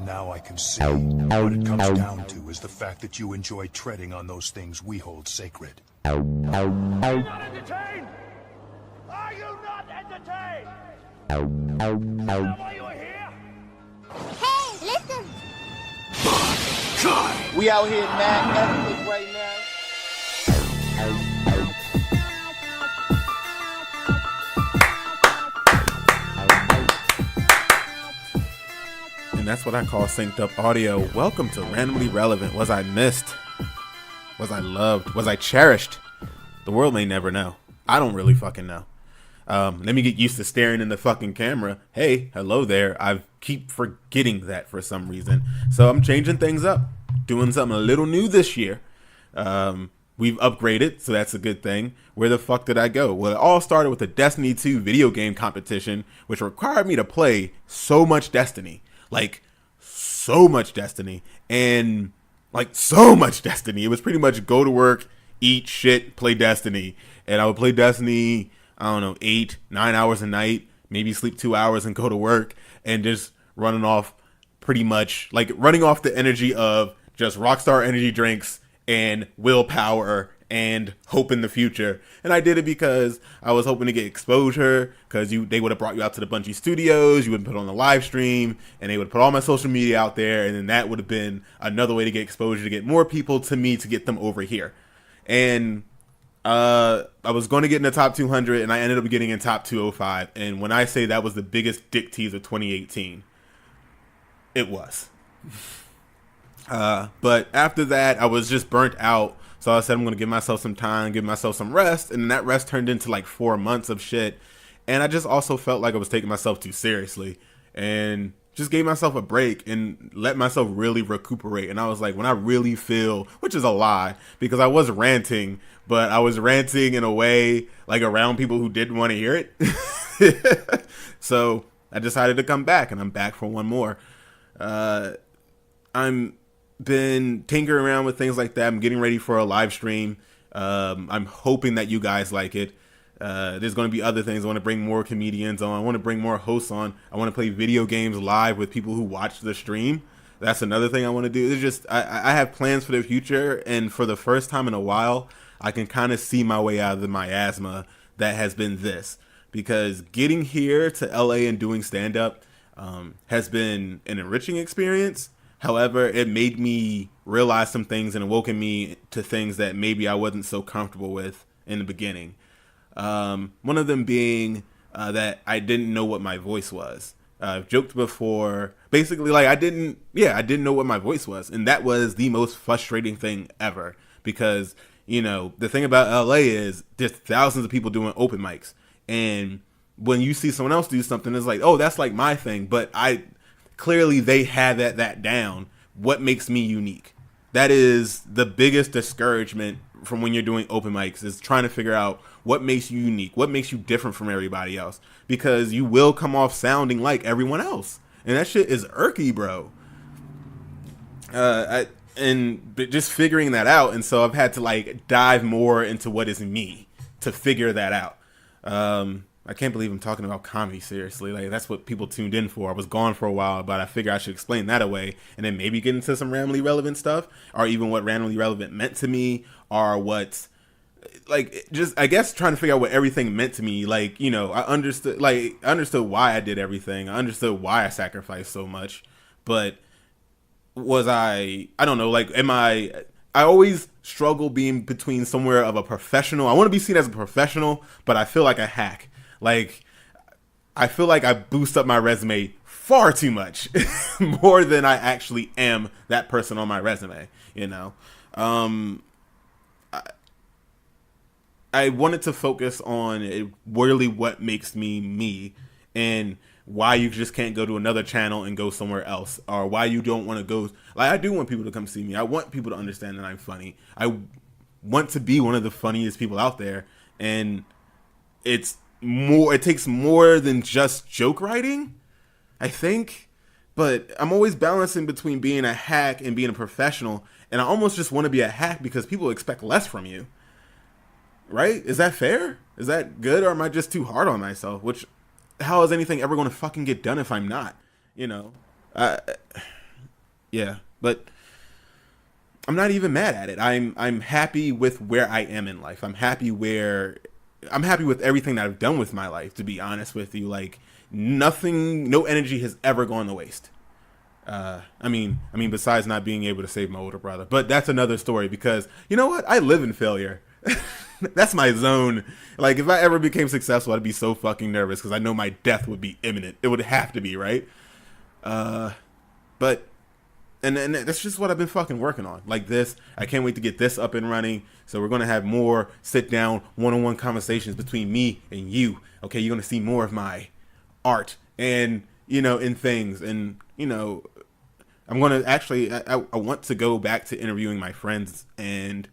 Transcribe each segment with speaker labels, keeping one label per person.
Speaker 1: Now I can see what it comes down to is the fact that you enjoy treading on those things we hold sacred.
Speaker 2: Are you not entertained? Are you not entertained? Is that why you are here?
Speaker 3: Hey, listen!
Speaker 1: God!
Speaker 4: We out here mad ethnic right now.
Speaker 5: And that's what I call synced up audio. Welcome to Randomly Relevant. Was I missed? Was I loved? Was I cherished? The world may never know. I don't really fucking know. Let me get used to staring in the fucking camera. Hey, hello there. I keep forgetting that for some reason. So I'm changing things up. Doing something a little new this year. We've upgraded, so that's a good thing. Where the fuck did I go? Well, it all started with the Destiny 2 video game competition, which required me to play so much Destiny. Like, so much Destiny. And, like, so much Destiny. It was pretty much go to work, eat shit, play Destiny. And I would play Destiny, I don't know, 8, 9 hours a night. Maybe sleep 2 hours and go to work. And just running off pretty much, like, running off the energy of just Rockstar energy drinks and willpower and hope in the future. And I did it because I was hoping to get exposure, because they would have brought you out to the Bungie studios, you would put on a live stream, and they would put all my social media out there, and then that would have been another way to get exposure, to get more people to me, to get them over here. And I was going to get in the top 200, and I ended up getting in top 205. And when I say that was the biggest dick tease of 2018, it was. But after that, I was just burnt out. So I said, I'm going to give myself some time, give myself some rest. And that rest turned into like 4 months of shit. And I just also felt like I was taking myself too seriously, and just gave myself a break and let myself really recuperate. And I was like, when I really feel, which is a lie, because I was ranting, but I was ranting in a way like around people who didn't want to hear it. So I decided to come back, and I'm back for one more. I'm been tinkering around with things like that. I'm getting ready for a live stream. I'm hoping that you guys like it. There's going to be other things. I want to bring more comedians on. I want to bring more hosts on. I want to play video games live with people who watch the stream. That's another thing I want to do. It's just, I have plans for the future, and for the first time in a while, I can kind of see my way out of the miasma that has been this. Because getting here to LA and doing stand-up has been an enriching experience. However, it made me realize some things and awoken me to things that maybe I wasn't so comfortable with in the beginning. One of them being that I didn't know what my voice was. I've joked before, basically, like I didn't know what my voice was. And that was the most frustrating thing ever. Because, you know, the thing about LA is there's thousands of people doing open mics. And when you see someone else do something, it's like, oh, that's like my thing. But clearly they have that down. What makes me unique? That is the biggest discouragement from when you're doing open mics, is trying to figure out what makes you unique, what makes you different from everybody else, because you will come off sounding like everyone else, and that shit is irky, bro. But just figuring that out, and so I've had to like dive more into what is me to figure that out. I can't believe I'm talking about comedy seriously. Like, that's what people tuned in for. I was gone for a while, but I figure I should explain that away, and then maybe get into some randomly relevant stuff, or even what randomly relevant meant to me, or what, like, just, I guess, trying to figure out what everything meant to me. Like, you know, I understood why I did everything. I understood why I sacrificed so much, but was I don't know, like, I always struggle being between somewhere of a professional. I want to be seen as a professional, but I feel like a hack. Like, I feel like I boost up my resume far too much, more than I actually am that person on my resume, you know? I wanted to focus on really what makes me me, and why you just can't go to another channel and go somewhere else, or why you don't want to go. Like, I do want people to come see me. I want people to understand that I'm funny. I want to be one of the funniest people out there, and it takes more than just joke writing, I think. But I'm always balancing between being a hack and being a professional, and I almost just want to be a hack because people expect less from you. Right? Is that fair? Is that good? Or am I just too hard on myself? How is anything ever going to fucking get done if I'm not? You know? Yeah, but I'm not even mad at it. I'm happy with where I am in life. I'm happy with everything that I've done with my life, to be honest with you. Like, no energy has ever gone to waste. I mean, besides not being able to save my older brother, but that's another story, because you know what? I live in failure. That's my zone. Like, if I ever became successful, I'd be so fucking nervous because I know my death would be imminent. It would have to be, right? But and that's just what I've been fucking working on. Like this, I can't wait to get this up and running. So we're gonna have more sit down, one-on-one conversations between me and you. Okay, you're gonna see more of my art and in things, and I'm gonna actually I want to go back to interviewing my friends, and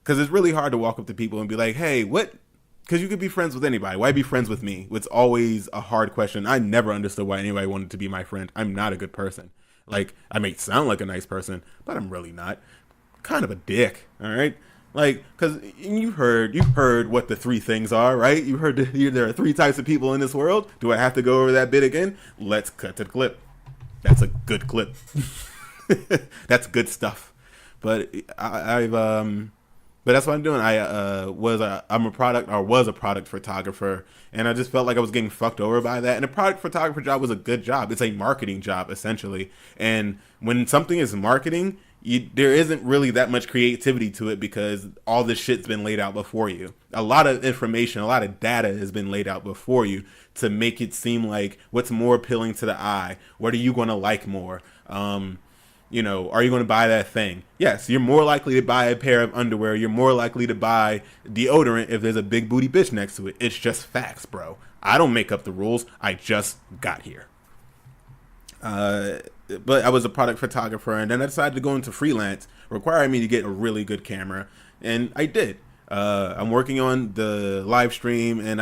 Speaker 5: because it's really hard to walk up to people and be like, hey, what? Because you could be friends with anybody. Why be friends with me? It's always a hard question. I never understood why anybody wanted to be my friend. I'm not a good person. Like, I may sound like a nice person, but I'm really not. Kind of a dick, all right? Like, because you've heard what the three things are, right? You heard there are three types of people in this world. Do I have to go over that bit again? Let's cut to the clip. That's a good clip. That's good stuff. But but that's what I'm doing. I'm a product photographer, and I just felt like I was getting fucked over by that. And a product photographer job was a good job. It's a marketing job, essentially. And when something is marketing, there isn't really that much creativity to it, because all this shit's been laid out before you. A lot of information, a lot of data has been laid out before you to make it seem like what's more appealing to the eye. What are you going to like more? Are you going to buy that thing? Yes, you're more likely to buy a pair of underwear. You're more likely to buy deodorant if there's a big booty bitch next to it. It's just facts, bro. I don't make up the rules. I just got here. But I was a product photographer, and then I decided to go into freelance, requiring me to get a really good camera, and I did. I'm working on the live stream, and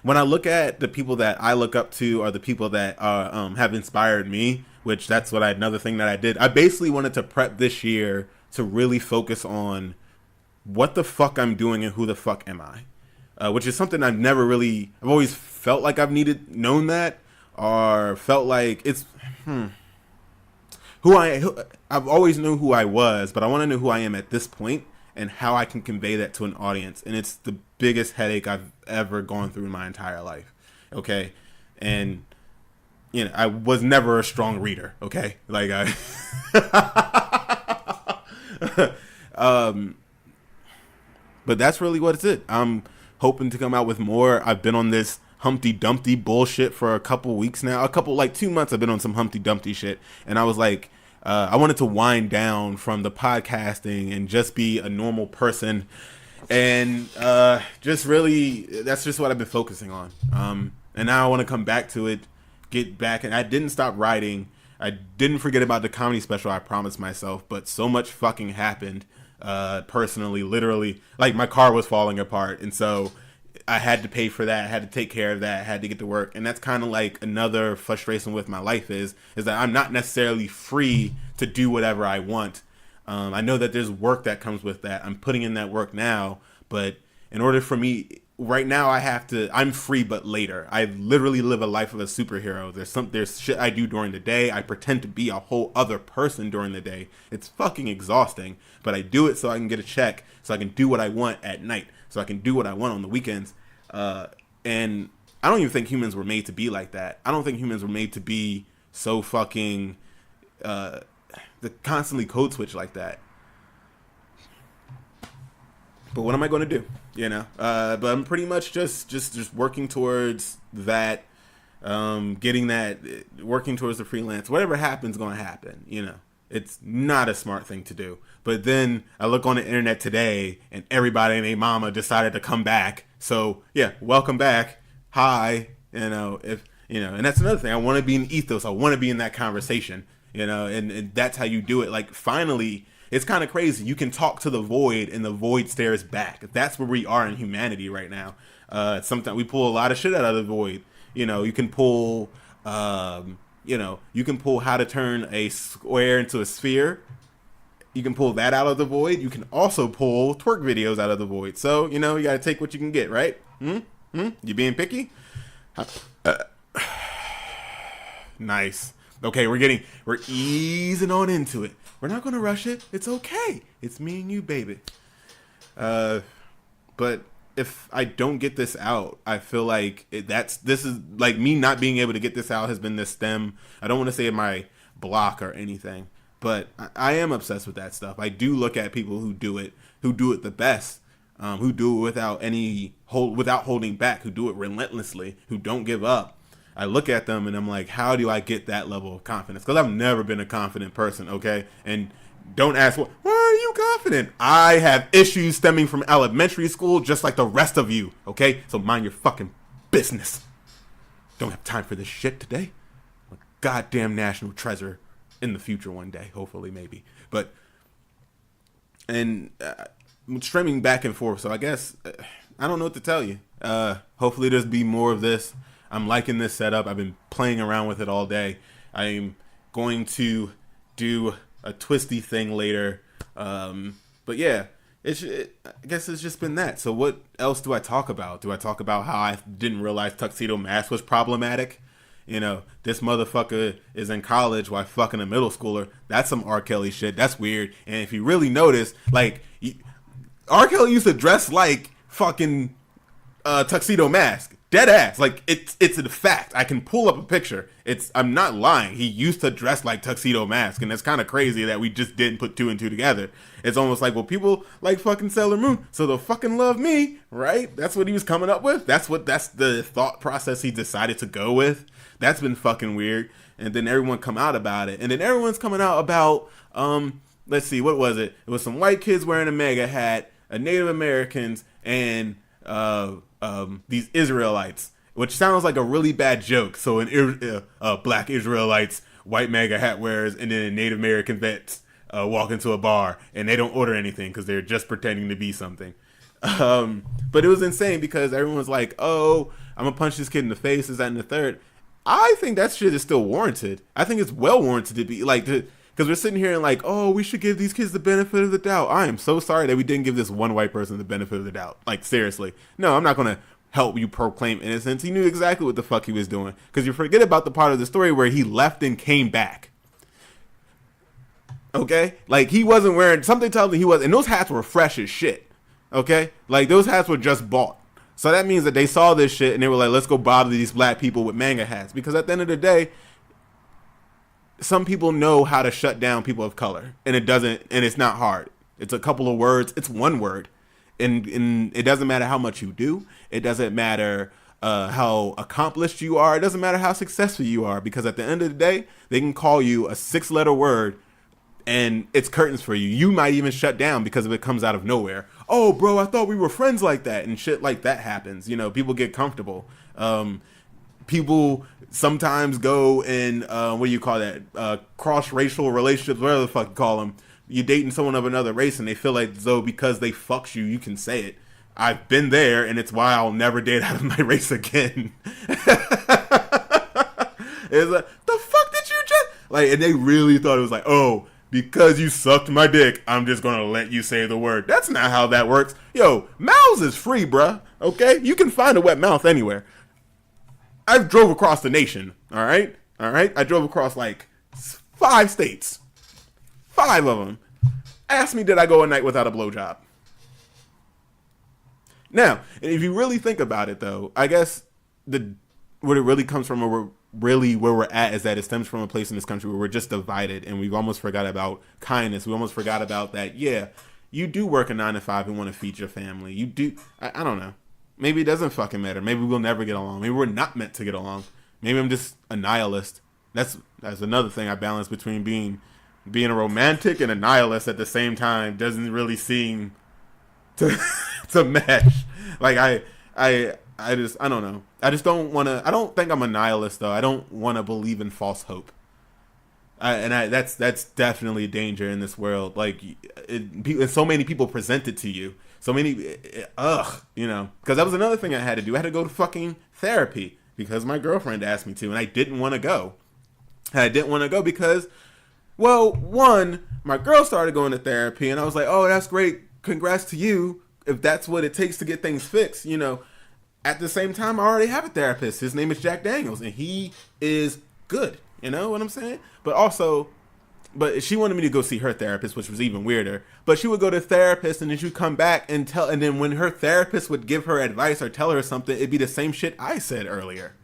Speaker 5: when I look at the people that I look up to, or the people that have inspired me, which that's another thing that I did. I basically wanted to prep this year to really focus on what the fuck I'm doing and who the fuck am I, which is something I've always felt like I've known that, or felt like it's I've always known who I was, but I want to know who I am at this point and how I can convey that to an audience. And it's the biggest headache I've ever gone through in my entire life. Okay. And I was never a strong reader. Okay. Like but that's really what it's it. I'm hoping to come out with more. I've been on this Humpty Dumpty bullshit for a couple weeks now. 2 months I've been on some Humpty Dumpty shit. And I was like, I wanted to wind down from the podcasting and just be a normal person. And that's just what I've been focusing on. And now I want to come back to it, get back. And I didn't stop writing. I didn't forget about the comedy special, I promised myself. But so much fucking happened personally, literally. Like, my car was falling apart. And so I had to pay for that. I had to take care of that. I had to get to work. And that's kind of like another frustration with my life is that I'm not necessarily free to do whatever I want. I know that there's work that comes with that. I'm putting in that work now. But in order for me, right now I'm free, but later. I literally live a life of a superhero. There's shit I do during the day. I pretend to be a whole other person during the day. It's fucking exhausting. But I do it so I can get a check, so I can do what I want at night. So I can do what I want on the weekends. And I don't even think humans were made to be like that. I don't think humans were made to be so fucking the constantly code switch like that. But what am I going to do? But I'm pretty much just working towards that, working towards the freelance. Whatever happens, going to happen. It's not a smart thing to do. But then I look on the internet today, and everybody and their mama decided to come back. So yeah, welcome back. Hi, and that's another thing. I want to be in ethos. I want to be in that conversation. And that's how you do it. Like, finally, it's kind of crazy. You can talk to the void, and the void stares back. That's where we are in humanity right now. Sometimes we pull a lot of shit out of the void. You can pull. You can pull how to turn a square into a sphere. You can pull that out of the void. You can also pull twerk videos out of the void. So, you got to take what you can get, right? You being picky? Nice. Okay, we're easing on into it. We're not gonna rush it. It's okay. It's me and you, baby. But if I don't get this out, I feel like this is like me not being able to get this out has been this stem. I don't want to say my block or anything, but I am obsessed with that stuff. I do look at people who do it the best, who do it without holding back, who do it relentlessly, who don't give up. I look at them and I'm like, how do I get that level of confidence? Because I've never been a confident person, okay? And don't ask, why are you confident? I have issues stemming from elementary school just like the rest of you, okay? So mind your fucking business. Don't have time for this shit today. I'm a goddamn national treasure in the future one day, hopefully, maybe. But, and streaming back and forth, so I guess, I don't know what to tell you. Hopefully there's be more of this. I'm liking this setup. I've been playing around with it all day. I'm going to do a twisty thing later. But yeah, I guess it's just been that. So what else do I talk about? Do I talk about how I didn't realize Tuxedo Mask was problematic? You know, this motherfucker is in college while fucking a middle schooler. That's some R. Kelly shit. That's weird. And if you really notice, like, R. Kelly used to dress like fucking Tuxedo Mask. Dead ass. Like, it's a fact. I can pull up a picture. I'm not lying. He used to dress like Tuxedo Mask, and it's kind of crazy that we just didn't put two and two together. It's almost like, well, people like fucking Sailor Moon, so they'll fucking love me, right? That's what he was coming up with. That's the thought process he decided to go with. That's been fucking weird. And then everyone come out about it. And then everyone's coming out about, let's see, what was it? It was some white kids wearing a MAGA hat, Native Americans, and these Israelites, which sounds like a really bad joke. So black Israelites, white MAGA hat wearers, and then Native American vets walk into a bar and they don't order anything because they're just pretending to be something. But it was insane because everyone was like, oh, I'm gonna punch this kid in the face, this, that, and the third. I think that shit is still warranted. I think it's well warranted to be like, because we're sitting here and like, oh, we should give these kids the benefit of the doubt. I am so sorry that we didn't give this one white person the benefit of the doubt. Like, seriously. No, I'm not going to help you proclaim innocence. He knew exactly what the fuck he was doing. Because you forget about the part of the story where he left and came back. Okay? Like, he wasn't wearing, something tells me he was, and those hats were fresh as shit. Okay? Like, those hats were just bought. So that means that they saw this shit and they were like, let's go bother these black people with MAGA hats. Because at the end of the day, some people know how to shut down people of color, and it's not hard. It's a couple of words. It's one word, and it doesn't matter how much you do. It doesn't matter how accomplished you are. It doesn't matter how successful you are, because at the end of the day, they can call you a 6-letter word, and it's curtains for you. You might even shut down because if it comes out of nowhere. Oh, bro, I thought we were friends like that, and shit like that happens. You know, people get comfortable. People sometimes go in, what do you call that? Cross-racial relationships, whatever the fuck you call them. You're dating someone of another race and they feel like though because they fucks you, you can say it. I've been there, and it's why I'll never date out of my race again. It's like, the fuck did you just... Like, and they really thought it was like, oh, because you sucked my dick, I'm just going to let you say the word. That's not how that works. Yo, mouths is free, bruh. Okay? You can find a wet mouth anywhere. I drove across the nation, all right? I drove across like 5 states. 5 of them. Ask me, did I go a night without a blowjob? Now, if you really think about it, though, I guess what it really comes from, or really where we're at, is that it stems from a place in this country where we're just divided, and we've almost forgot about kindness. We almost forgot about that. Yeah, you do work a 9 to 5 and want to feed your family. You do. I don't know. Maybe it doesn't fucking matter. Maybe we'll never get along. Maybe we're not meant to get along. Maybe I'm just a nihilist. That's another thing I balance between being a romantic and a nihilist at the same time. Doesn't really seem to mesh. Like I don't know. I just don't want to. I don't think I'm a nihilist though. I don't want to believe in false hope. That's definitely a danger in this world. Like so many people present it to you. So many, you know, because that was another thing I had to do. I had to go to fucking therapy because my girlfriend asked me to, and I didn't want to go. And I didn't want to go because, well, one, my girl started going to therapy, and I was like, oh, that's great. Congrats to you if that's what it takes to get things fixed, you know. At the same time, I already have a therapist. His name is Jack Daniels, and he is good. You know what I'm saying? But she wanted me to go see her therapist, which was even weirder. But she would go to therapist, and then she'd come back and then when her therapist would give her advice or tell her something, it'd be the same shit I said earlier.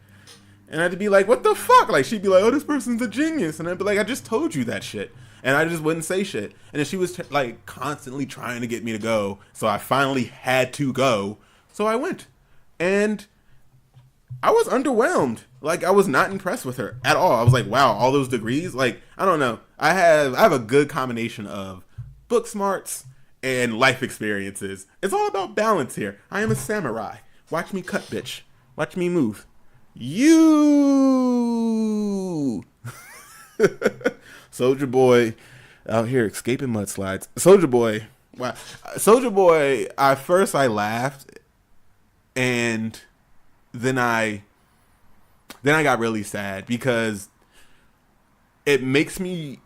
Speaker 5: And I'd be like, what the fuck? Like, she'd be like, oh, this person's a genius. And I'd be like, I just told you that shit. And I just wouldn't say shit. And then she was like constantly trying to get me to go. So I finally had to go. So I went. And I was underwhelmed. Like, I was not impressed with her at all. I was like, wow, all those degrees? Like, I don't know. I have a good combination of book smarts and life experiences. It's all about balance here. I am a samurai. Watch me cut, bitch. Watch me move. You Soldier Boy out here escaping mudslides. Soldier Boy, wow. Soldier Boy, I laughed, and then I got really sad because it really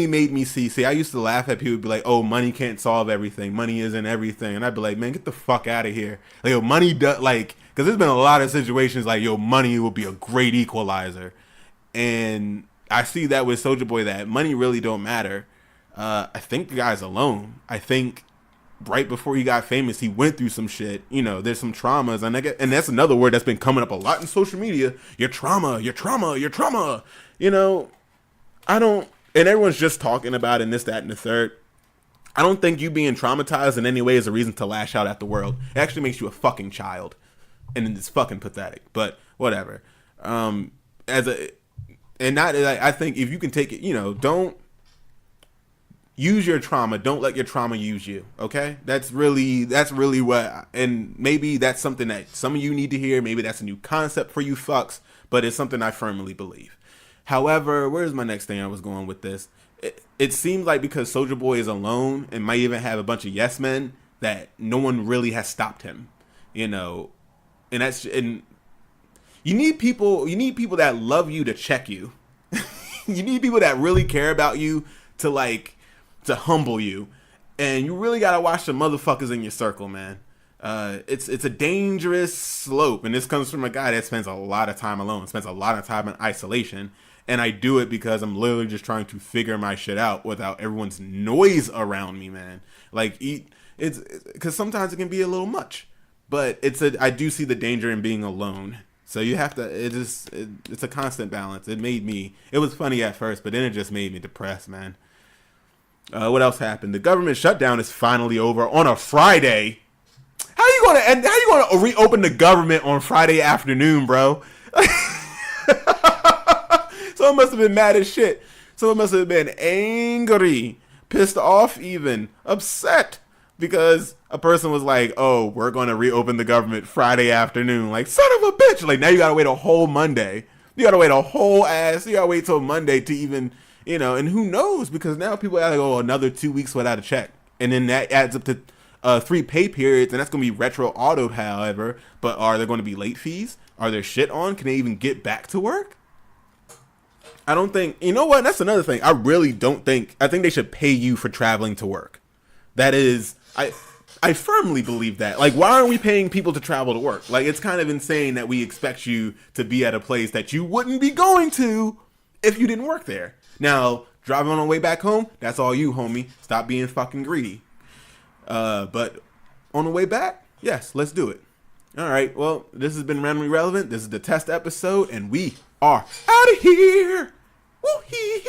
Speaker 5: made me see, I used to laugh at people be like, oh, money can't solve everything, money isn't everything, and I'd be like, man, get the fuck out of here. Like, yo, money does, like, because there's been a lot of situations like, yo, money will be a great equalizer. And I see that with Soulja Boy, that money really don't matter. I think the guy's alone. I think right before he got famous, he went through some shit. You know, there's some traumas. And that's another word that's been coming up a lot in social media. Your trauma. You know, and everyone's just talking about it and this, that, and the third. I don't think you being traumatized in any way is a reason to lash out at the world. It actually makes you a fucking child. And it's fucking pathetic, but whatever. I think if you can take it, you know, don't use your trauma. Don't let your trauma use you. Okay, that's really what. And maybe that's something that some of you need to hear. Maybe that's a new concept for you fucks, but it's something I firmly believe. However, where's my next thing I was going with this? It seems like because Soulja Boy is alone and might even have a bunch of yes men, that no one really has stopped him. You know. And you need people that love you to check you. You need people that really care about you to humble you. And you really gotta watch the motherfuckers in your circle, man. It's a dangerous slope, and this comes from a guy that spends a lot of time alone, spends a lot of time in isolation. And I do it because I'm literally just trying to figure my shit out without everyone's noise around me, man. Like, it's because sometimes it can be a little much. But I do see the danger in being alone. So you have to, it's a constant balance. It was funny at first, but then it just made me depressed, man. What else happened? The government shutdown is finally over on a Friday. How you gonna reopen the government on Friday afternoon, bro? Someone must have been mad as shit. Someone must have been angry, pissed off even, upset. Because a person was like, oh, we're going to reopen the government Friday afternoon. Like, son of a bitch. Like, now you got to wait a whole Monday. You got to wait a whole ass. You got to wait till Monday to even, you know, and who knows? Because now people are like, oh, another 2 weeks without a check. And then that adds up to 3 pay periods. And that's going to be retro autoed, however. But are there going to be late fees? Are there shit on? Can they even get back to work? I don't think, you know what? That's another thing. I think they should pay you for traveling to work. That is, I firmly believe that. Like, why aren't we paying people to travel to work? Like, it's kind of insane that we expect you to be at a place that you wouldn't be going to if you didn't work there. Now, driving on the way back home, that's all you, homie. Stop being fucking greedy. But on the way back, yes, let's do it. All right, well, this has been Randomly Relevant. This is the test episode, and we are out of here. Woo-hee.